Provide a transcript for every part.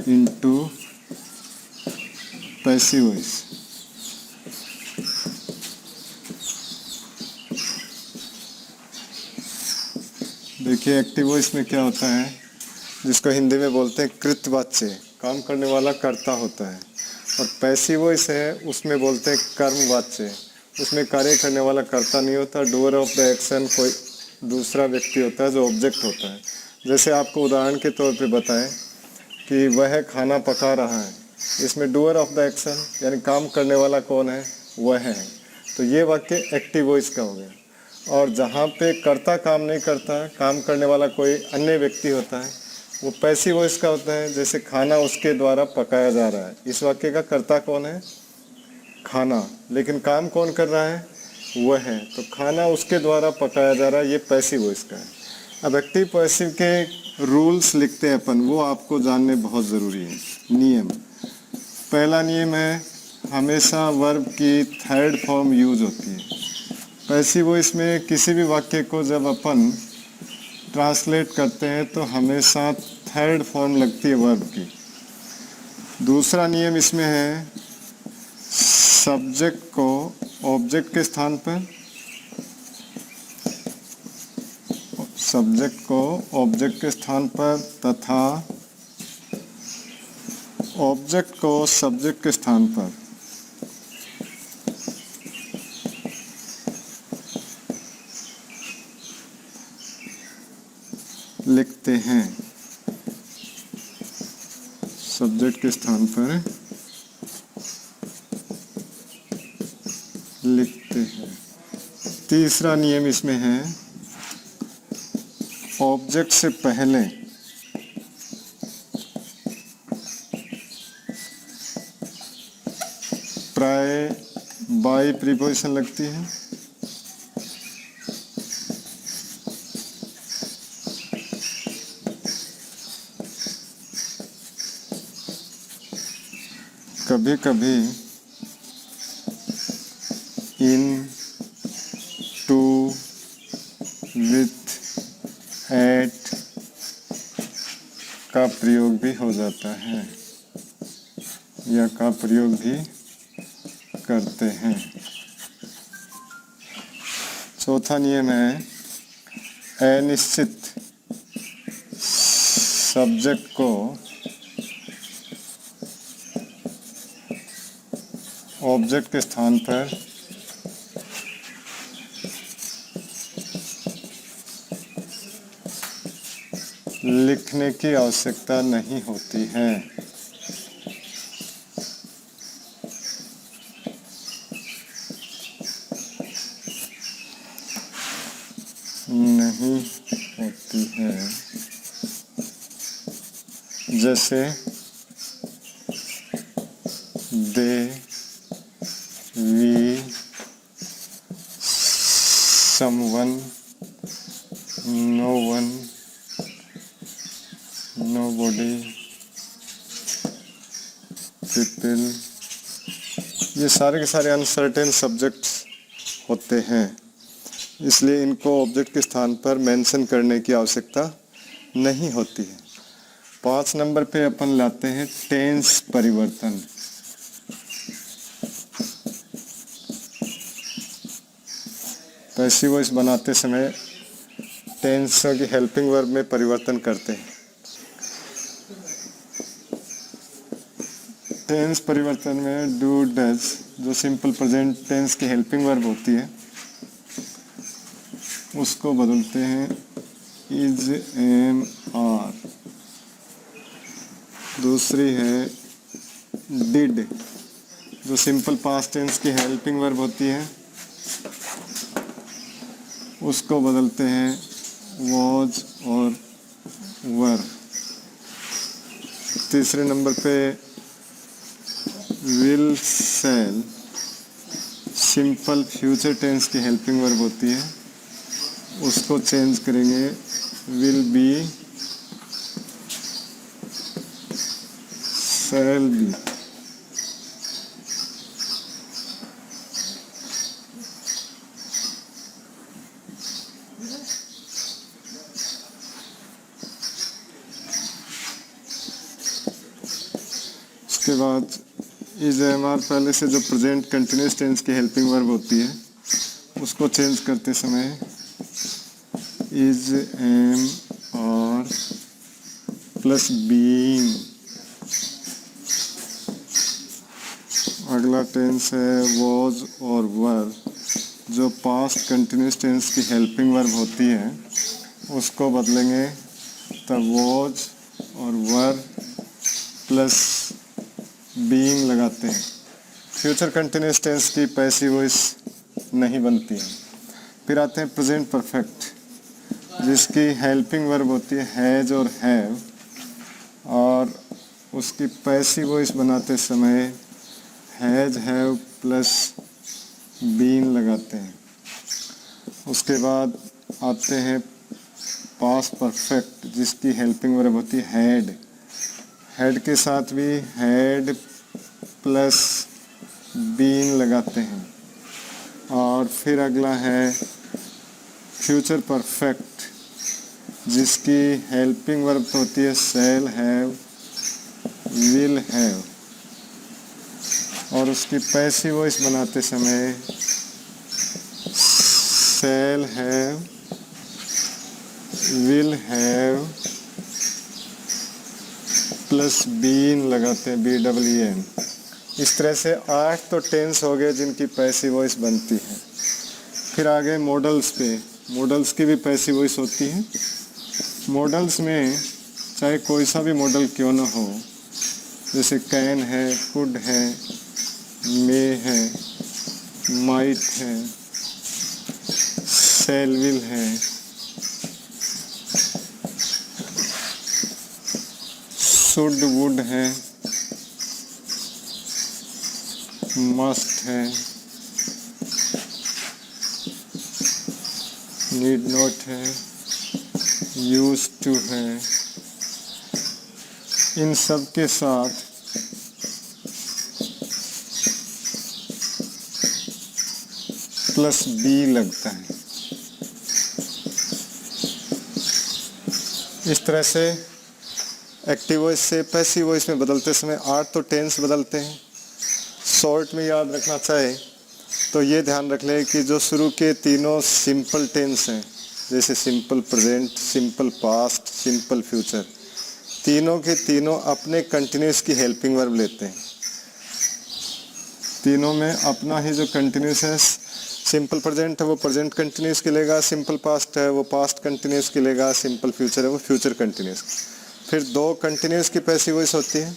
Into passive voice. देखिए active voice में क्या होता है, जिसको हिंदी में बोलते हैं कृतवाच्य, काम करने वाला कर्ता होता है। और पैसिव वॉइस है, उसमें बोलते हैं कर्मवाच्य, उसमें कार्य करने वाला कर्ता नहीं होता, डूअर ऑफ द एक्शन कोई दूसरा व्यक्ति होता है जो ऑब्जेक्ट होता है। जैसे आपको उदाहरण के तौर पे बताएं कि वह खाना पका रहा है, इसमें डूअर ऑफ द एक्शन यानी काम करने वाला कौन है, वह है। तो ये वाक्य एक्टिव वॉइस का हो गया। और जहाँ पे कर्ता काम नहीं करता, काम करने वाला कोई अन्य व्यक्ति होता है, वो पैसिव वॉइस का होता है। जैसे खाना उसके द्वारा पकाया जा रहा है, इस वाक्य का कर्ता कौन है, खाना, लेकिन काम कौन कर रहा है, वह है। तो खाना उसके द्वारा पकाया जा रहा है, ये पैसिव वॉइस का है। अब एक्टिव पैसिव के रूल्स लिखते हैं अपन, वो आपको जानने बहुत ज़रूरी है। नियम, पहला नियम है हमेशा वर्ब की थर्ड फॉर्म यूज होती है। पैसिव वॉइस में किसी भी वाक्य को जब अपन ट्रांसलेट करते हैं तो हमेशा थर्ड फॉर्म लगती है वर्ब की। दूसरा नियम इसमें है सब्जेक्ट को ऑब्जेक्ट के स्थान पर, सब्जेक्ट को ऑब्जेक्ट के स्थान पर तथा ऑब्जेक्ट को सब्जेक्ट के स्थान पर लिखते हैं। सब्जेक्ट के स्थान पर लिखते हैं। तीसरा नियम इसमें है ऑब्जेक्ट से पहले प्राय बाई प्रीपोजिशन लगती है। कभी कभी इन, टू, विथ, एट का प्रयोग भी हो जाता है या का प्रयोग भी करते हैं। चौथा नियम है अनिश्चित सब्जेक्ट को ऑब्जेक्ट के स्थान पर लिखने की आवश्यकता नहीं होती है। नहीं होती है। जैसे they, we, someone, no one, nobody, people, ये सारे के सारे अनसर्टेन सब्जेक्ट्स होते हैं, इसलिए इनको ऑब्जेक्ट के स्थान पर मेंशन करने की आवश्यकता नहीं होती है। 5 नंबर पे अपन लाते हैं टेंस परिवर्तन। पैसिव वॉइस बनाते समय टेंस की हेल्पिंग वर्ब में परिवर्तन करते हैं। टेंस परिवर्तन में डू, डज, जो सिंपल प्रेजेंट टेंस की हेल्पिंग वर्ब होती है, उसको बदलते हैं इज, एम, आर। दूसरी है डिड, जो सिंपल पास्ट टेंस की हेल्पिंग वर्ब होती है, उसको बदलते हैं वॉज और वर। तीसरे नंबर पे will, shall, simple future tense की हेल्पिंग वर्ब होती है, उसको चेंज करेंगे विल बी, सेल बी। उसके बाद इज एम आर पहले से जो प्रेजेंट कंटिन्यूस टेंस की हेल्पिंग वर्ब होती है उसको चेंज करते समय is am are plus being. अगला टेंस है वॉज और वर, जो पास्ट कंटिन्यूस टेंस की हेल्पिंग वर्ब होती है उसको बदलेंगे तब वॉज और वर प्लस बीइंग लगाते हैं। फ्यूचर कंटिन्यूस टेंस की पैसिव वॉइस नहीं बनती है। फिर आते हैं प्रेजेंट परफेक्ट, जिसकी हेल्पिंग वर्ब होती है हैज और हैव, और उसकी पैसिव वॉइस बनाते समय हैज हैव प्लस बीन लगाते हैं। उसके बाद आते हैं पास्ट परफेक्ट, जिसकी हेल्पिंग वर्ब होती है हैड। हैड के साथ भी हैड प्लस बीन लगाते हैं। और फिर अगला है फ्यूचर परफेक्ट, जिसकी हेल्पिंग वर्ब होती है शैल हैव विल हैव, और उसकी पैसिव वॉइस बनाते समय shall have will have plus been लगाते हैं BEEN। इस तरह से 8 तो टेंस हो गए जिनकी पैसिव वॉइस बनती है। फिर आ गए मॉडल्स पे। मॉडल्स की भी पैसिव वॉइस होती है। मॉडल्स में चाहे कोई सा भी मॉडल क्यों ना हो, जैसे कैन है, कुड है, मे है, माइट है, शैल विल है, शुड वुड है, मस्ट है, नीड नॉट है, यूज टू है, इन सब के साथ प्लस बी लगता है। इस तरह से एक्टिव वॉइस से पैसिव वॉइस में बदलते समय 8 तो टेंस बदलते हैं। शॉर्ट में याद रखना चाहे तो ये ध्यान रख लें कि जो शुरू के तीनों सिंपल टेंस हैं, जैसे simple present, simple past, simple future, तीनों के तीनों अपने कंटिन्यूस की हेल्पिंग वर्ब लेते हैं। तीनों में अपना ही जो कंटिन्यूस है, सिंपल प्रेजेंट है वो प्रेजेंट कंटिन्यूस के लेगा, सिंपल पास्ट है वो पास्ट कंटिन्यूस के लेगा, सिंपल फ्यूचर है वो फ्यूचर कंटिन्यूस। फिर 2 कंटिन्यूस की पैसिव वॉइस होती है।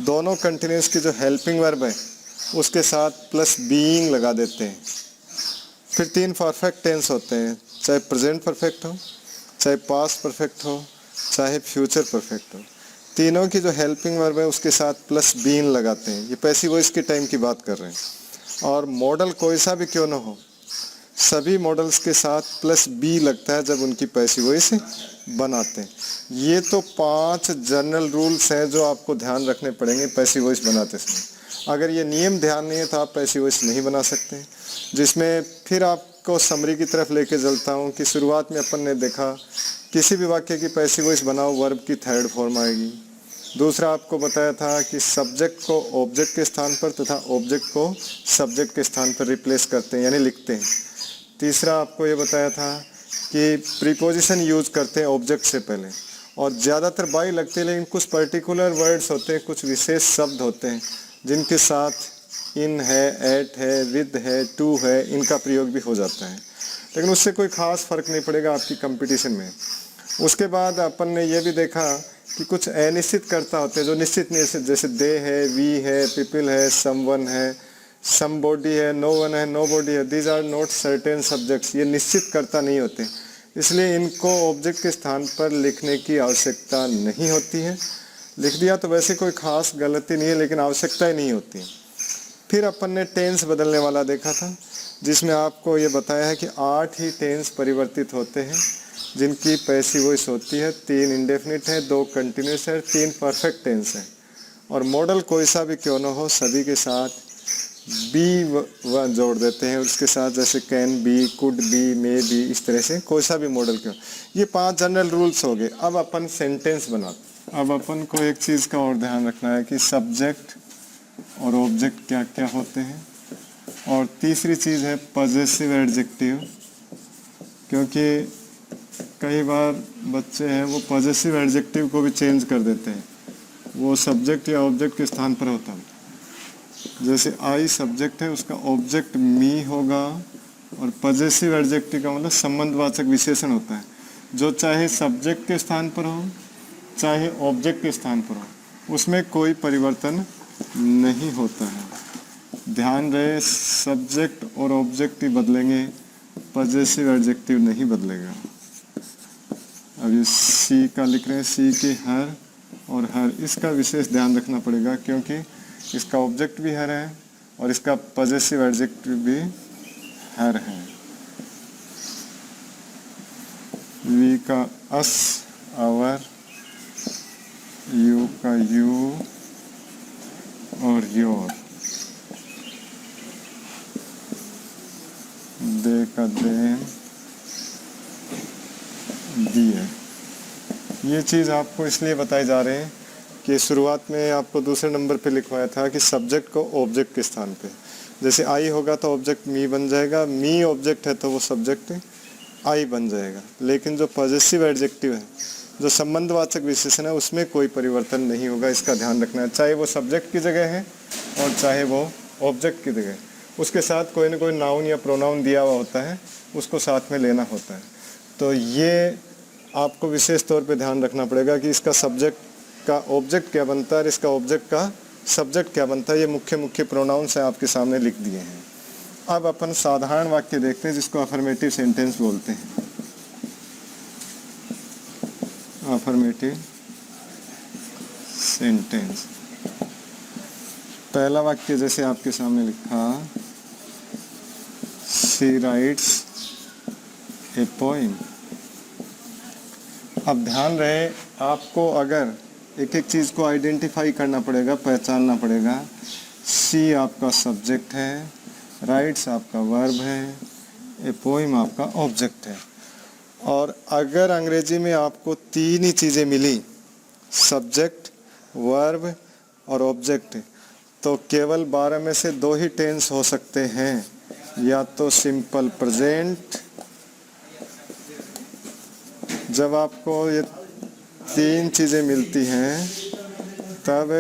दोनों कंटिन्यूस की जो हेल्पिंग वर्ब है उसके साथ प्लस बीइंग लगा देते हैं। फिर 3 परफेक्ट टेंस होते हैं, चाहे प्रेजेंट परफेक्ट हो, चाहे पास्ट परफेक्ट हो, चाहे फ्यूचर परफेक्ट हो। तीनों की जो हेल्पिंग वर्ब है उसके साथ प्लस बीइंग लगाते हैं। ये पैसिव वॉइस के टाइम की बात कर रहे हैं। और मॉडल कोई सा भी क्यों ना हो, सभी मॉडल्स के साथ प्लस बी लगता है जब उनकी पैसिव वॉइस बनाते हैं। ये तो 5 जनरल रूल्स हैं जो आपको ध्यान रखने पड़ेंगे पैसिव वॉइस बनाते समय। अगर ये नियम ध्यान नहीं है तो आप पैसिव वॉइस नहीं बना सकते। जिसमें फिर आपको समरी की तरफ लेके चलता हूँ कि शुरुआत में अपन ने देखा किसी भी वाक्य की पैसिव वॉइस बनाओ वर्ब की थर्ड फॉर्म आएगी। दूसरा आपको बताया था कि सब्जेक्ट को ऑब्जेक्ट के स्थान पर तथा ऑब्जेक्ट को सब्जेक्ट के स्थान पर रिप्लेस करते हैं यानी लिखते हैं। तीसरा आपको ये बताया था कि प्रीपोजिशन यूज करते हैं ऑब्जेक्ट से पहले, और ज़्यादातर बाई लगते हैं, लेकिन कुछ पर्टिकुलर वर्ड्स होते हैं, कुछ विशेष शब्द होते हैं जिनके साथ इन है, एट है, विद है, टू है, इनका प्रयोग भी हो जाता है, लेकिन उससे कोई ख़ास फ़र्क नहीं पड़ेगा आपकी कंपटीशन में। उसके बाद अपन ने यह भी देखा कि कुछ अनिश्चित कर्ता होते हैं जो निश्चित निश्चित, जैसे दे है, वी है, पीपल है, समवन है, समबॉडी है, नो वन है, नो बॉडी है। These are not certain subjects. ये निश्चित कर्ता नहीं होते, इसलिए इनको ऑब्जेक्ट के स्थान पर लिखने की आवश्यकता नहीं होती है। लिख दिया तो वैसे कोई खास गलती नहीं है, लेकिन आवश्यकता ही नहीं होती है। फिर अपन ने टेंस बदलने वाला देखा था, जिसमें आपको ये बताया है कि 8 ही टेंस परिवर्तित होते हैं जिनकी पैसिव वॉइस होती है। 3 इंडेफिनिट है, 2 कंटिन्यूस है, 3 परफेक्ट टेंस है। और मॉडल कोई सा भी क्यों ना हो, सभी के साथ बी जोड़ देते हैं उसके साथ, जैसे can be, could be, may be, इस तरह से कोई सा भी मॉडल क्यों। ये 5 जनरल रूल्स हो गए। अब अपन सेंटेंस बनाते हैं। अब अपन को एक चीज़ का और ध्यान रखना है कि सब्जेक्ट और ऑब्जेक्ट क्या क्या होते हैं, और तीसरी चीज़ है पॉजेसिव एडजेक्टिव, क्योंकि कई बार बच्चे हैं वो पॉजेसिव एडजेक्टिव को भी चेंज कर देते हैं, वो सब्जेक्ट या ऑब्जेक्ट के स्थान पर होता है। जैसे आई सब्जेक्ट है, उसका ऑब्जेक्ट मी होगा, और पॉजेसिव एडजेक्टिव का मतलब संबंधवाचक विशेषण होता है, जो चाहे सब्जेक्ट के स्थान पर हो चाहे ऑब्जेक्ट के स्थान पर हो, उसमें कोई परिवर्तन नहीं होता है। ध्यान रहे, सब्जेक्ट और ऑब्जेक्ट ही बदलेंगे, पॉजेसिव एडजेक्टिव नहीं बदलेगा। अब ये सी का लिख रहे हैं, सी के हर और हर, इसका विशेष ध्यान रखना पड़ेगा, क्योंकि इसका ऑब्जेक्ट भी हर है और इसका पॉजेसिव एडजेक्टिव भी हर है। वी का अस, आवर, यू का यू और योर, दे का देम, दिए। ये चीज़ आपको इसलिए बताई जा रही है कि शुरुआत में आपको दूसरे नंबर पे लिखवाया था कि सब्जेक्ट को ऑब्जेक्ट के स्थान पे, जैसे आई होगा तो ऑब्जेक्ट मी बन जाएगा, मी ऑब्जेक्ट है तो वो सब्जेक्ट आई बन जाएगा। लेकिन जो पॉजेसिव एडजेक्टिव है, जो संबंधवाचक विशेषण है, उसमें कोई परिवर्तन नहीं होगा, इसका ध्यान रखना है। चाहे वो सब्जेक्ट की जगह है और चाहे वो ऑब्जेक्ट की जगह, उसके साथ कोई ना कोई नाउन या प्रोनाउन दिया हुआ होता है, उसको साथ में लेना होता है। तो ये आपको विशेष तौर पे ध्यान रखना पड़ेगा कि इसका सब्जेक्ट का ऑब्जेक्ट क्या बनता है और इसका ऑब्जेक्ट का सब्जेक्ट क्या बनता है। ये मुख्य मुख्य प्रोनाउंस हैं, आपके सामने लिख दिए हैं। अब अपन साधारण वाक्य देखते हैं, जिसको अफर्मेटिव सेंटेंस बोलते हैं। अफर्मेटिव सेंटेंस, पहला वाक्य जैसे आपके सामने लिखा, शी राइट्स ए पोएम। अब ध्यान रहे, आपको अगर एक एक चीज़ को आइडेंटिफाई करना पड़ेगा, पहचानना पड़ेगा। सी आपका सब्जेक्ट है, राइट्स आपका वर्ब है, ए पोएम आपका ऑब्जेक्ट है। और अगर अंग्रेजी में आपको तीन ही चीज़ें मिली, सब्जेक्ट, वर्ब और ऑब्जेक्ट, तो केवल 12 में से 2 ही टेंस हो सकते हैं, या तो सिंपल प्रेजेंट। जब आपको ये 3 चीज़ें मिलती हैं तब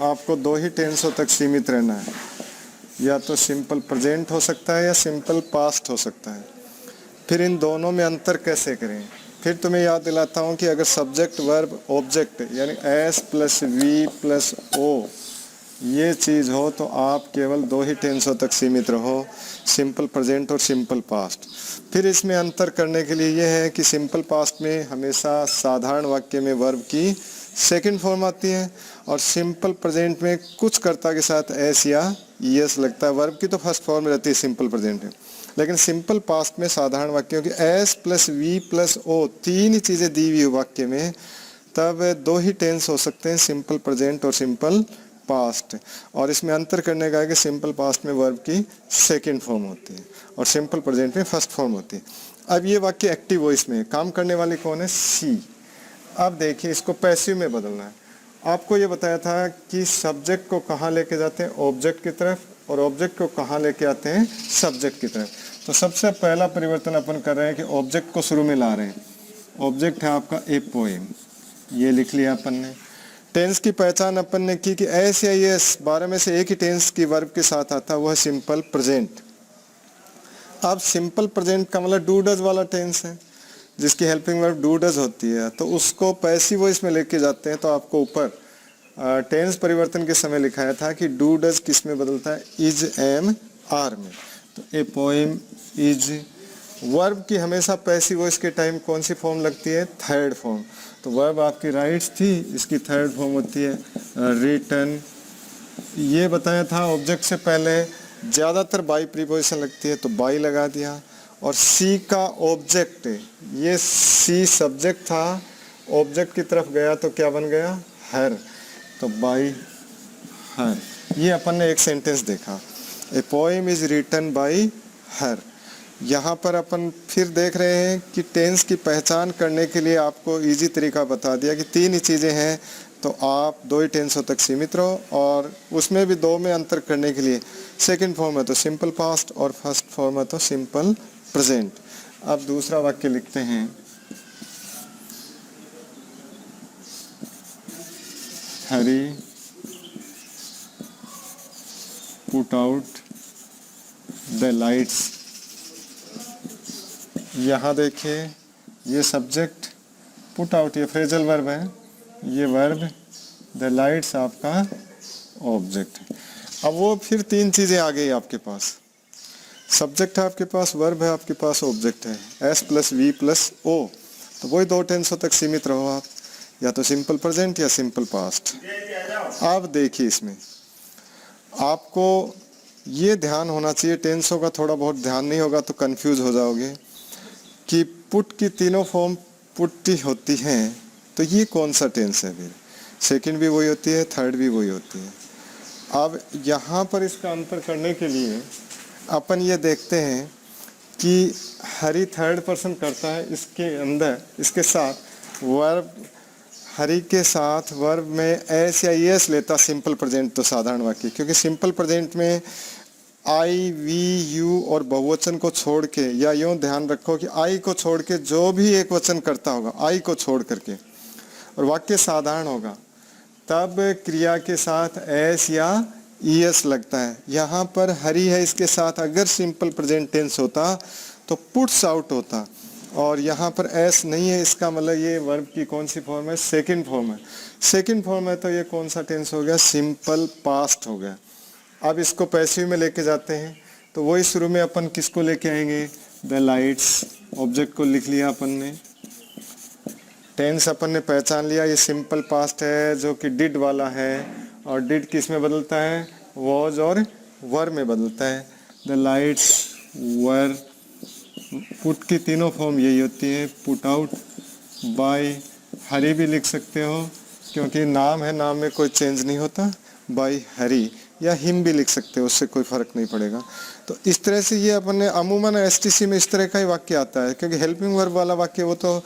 आपको 2 ही टेंसों तक सीमित रहना है, या तो सिंपल प्रेजेंट हो सकता है या सिंपल पास्ट हो सकता है। फिर इन दोनों में अंतर कैसे करें? फिर तुम्हें याद दिलाता हूँ कि अगर सब्जेक्ट, वर्ब, ऑब्जेक्ट यानी S plus V plus O ये चीज़ हो तो आप केवल 2 ही टेंसों तक सीमित रहो, सिंपल प्रेजेंट और सिंपल पास्ट। फिर इसमें अंतर करने के लिए ये है कि सिंपल पास्ट में हमेशा साधारण वाक्य में वर्ब की सेकंड फॉर्म आती है, और सिंपल प्रेजेंट में कुछ कर्ता के साथ एस या ईएस लगता है। वर्ब की तो फर्स्ट फॉर्म रहती है सिंपल प्रेजेंट में, लेकिन सिंपल पास्ट में साधारण वाक्यों की S plus V plus O 3 ही चीज़ें दी हुई वाक्य में, तब 2 ही टेंस हो सकते हैं, सिंपल प्रेजेंट और सिंपल पास्ट। और इसमें अंतर करने का है कि सिंपल पास्ट में वर्ब की सेकंड फॉर्म होती है और सिंपल प्रेजेंट में फर्स्ट फॉर्म होती है। अब ये वाक्य एक्टिव वॉइस में काम करने वाली कौन है? सी। अब देखिए, इसको पैसिव में बदलना है। आपको ये बताया था कि सब्जेक्ट को कहाँ लेके जाते हैं? ऑब्जेक्ट की तरफ, और ऑब्जेक्ट को कहाँ लेके आते हैं? सब्जेक्ट की तरफ। तो सबसे पहला परिवर्तन अपन कर रहे हैं कि ऑब्जेक्ट को शुरू में ला रहे हैं। ऑब्जेक्ट है आपका ए पोएम, ये लिख लिया अपन ने। टेंस की पहचान अपन ने की कि एस या एस 12 में से एक ही टेंस की वर्ब के साथ आता है, वह सिंपल प्रेजेंट। अब सिंपल प्रेजेंट का मतलब डू डज वाला टेंस है, जिसकी हेल्पिंग वर्ब डू डज होती है, तो उसको पैसिव वॉइस में लेके जाते हैं। तो आपको ऊपर टेंस परिवर्तन के समय लिखाया था कि डू डज किस में बदलता है? इज, एम, आर में। तो ए पोएम इज। वर्ब की हमेशा पैसिव वॉइस के टाइम कौन सी फॉर्म लगती है? Third form. तो वर्ब आपकी राइट्स थी, इसकी थर्ड फॉर्म होती है रिटन। ये बताया था ऑब्जेक्ट से पहले ज़्यादातर बाई प्रीपोजिशन लगती है, तो बाई लगा दिया। और सी का ऑब्जेक्ट, ये सी सब्जेक्ट था, ऑब्जेक्ट की तरफ गया तो क्या बन गया? हर, तो बाई हर। ये अपन ने एक सेंटेंस देखा, a poem is written by her. यहाँ पर अपन फिर देख रहे हैं कि टेंस की पहचान करने के लिए आपको इजी तरीका बता दिया कि तीन ही चीज़ें हैं, तो आप दो ही टेंसों तक सीमित रहो, और उसमें भी दो में अंतर करने के लिए सेकंड फॉर्म है तो सिंपल पास्ट और फर्स्ट फॉर्म है तो सिंपल प्रेजेंट। अब दूसरा वाक्य लिखते हैं, हरी पुट आउट द लाइट्स। यहाँ देखिए ये सब्जेक्ट, पुट आउट ये फ्रेजल वर्ब है, ये वर्ब, द लाइट्स आपका ऑब्जेक्ट है। अब वो फिर तीन चीज़ें आ गई आपके पास, सब्जेक्ट है आपके पास, वर्ब है आपके पास, ऑब्जेक्ट है, S plus V plus O. तो वही दो टेंसों तक सीमित रहो आप, या तो सिंपल प्रेजेंट या सिंपल पास्ट। अब देखिए इसमें आपको ये ध्यान होना चाहिए, टेंसों का थोड़ा बहुत ध्यान नहीं होगा तो कंफ्यूज हो जाओगे कि पुट की तीनों फॉर्म पुट्टी होती हैं, तो ये कौन सा टेंस है। फिर सेकंड भी वही होती है, थर्ड भी वही होती है। अब यहाँ पर इसका अंतर करने के लिए अपन ये देखते हैं कि हरी थर्ड पर्सन करता है, इसके अंदर इसके साथ वर्ब, हरी के साथ वर्ब में एस या एस लेता सिंपल प्रेजेंट तो साधारण वाक्य, क्योंकि सिंपल प्रेजेंट में आई वी यू और बहुवचन को छोड़ के, या यूँ ध्यान रखो कि आई को छोड़ के जो भी एक वचन करता होगा, आई को छोड़ करके, और वाक्य साधारण होगा, तब क्रिया के साथ एस या ईएस लगता है। यहाँ पर हरी है, इसके साथ अगर सिंपल प्रेजेंट टेंस होता तो पुट्स आउट होता, और यहाँ पर एस नहीं है, इसका मतलब ये वर्ब की कौन सी फॉर्म है, सेकंड फॉर्म है। सेकंड फॉर्म है तो ये कौन सा टेंस हो गया, सिंपल पास्ट हो गया। अब इसको पैसिव में लेके जाते हैं, तो वही शुरू में अपन किसको लेके आएंगे, द लाइट्स, ऑब्जेक्ट को लिख लिया अपन ने, टेंस अपन ने पहचान लिया, ये सिंपल पास्ट है जो कि डिड वाला है, और डिड किस में बदलता है, वॉज और वर में बदलता है। द लाइट्स वर, पुट की तीनों फॉर्म यही होती है, पुट आउट बाय, हरी भी लिख सकते हो क्योंकि नाम है, नाम में कोई चेंज नहीं होता, बाय हरी, या हिम भी लिख सकते हो, उससे कोई फर्क नहीं पड़ेगा। तो इस तरह से ये अपन ने अमूमन एसटीसी में इस तरह का ही वाक्य आता है, क्योंकि हेल्पिंग वर्ब वाला वाक्य वो तो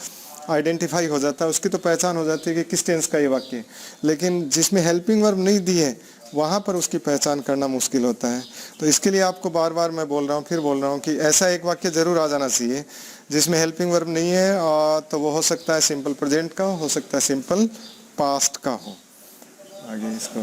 आइडेंटिफाई हो जाता है, उसकी तो पहचान हो जाती है कि किस टेंस का ये वाक्य है। लेकिन जिसमें हेल्पिंग वर्ब नहीं दी है वहाँ पर उसकी पहचान करना मुश्किल होता है। तो इसके लिए आपको बार बार मैं बोल रहा हूँ, फिर बोल रहा हूँ कि ऐसा एक वाक्य जरूर आ जाना चाहिए जिसमें हेल्पिंग वर्ब नहीं है, और तो वो हो सकता है सिंपल प्रेजेंट का हो सकता है सिंपल पास्ट का हो। आगे इसको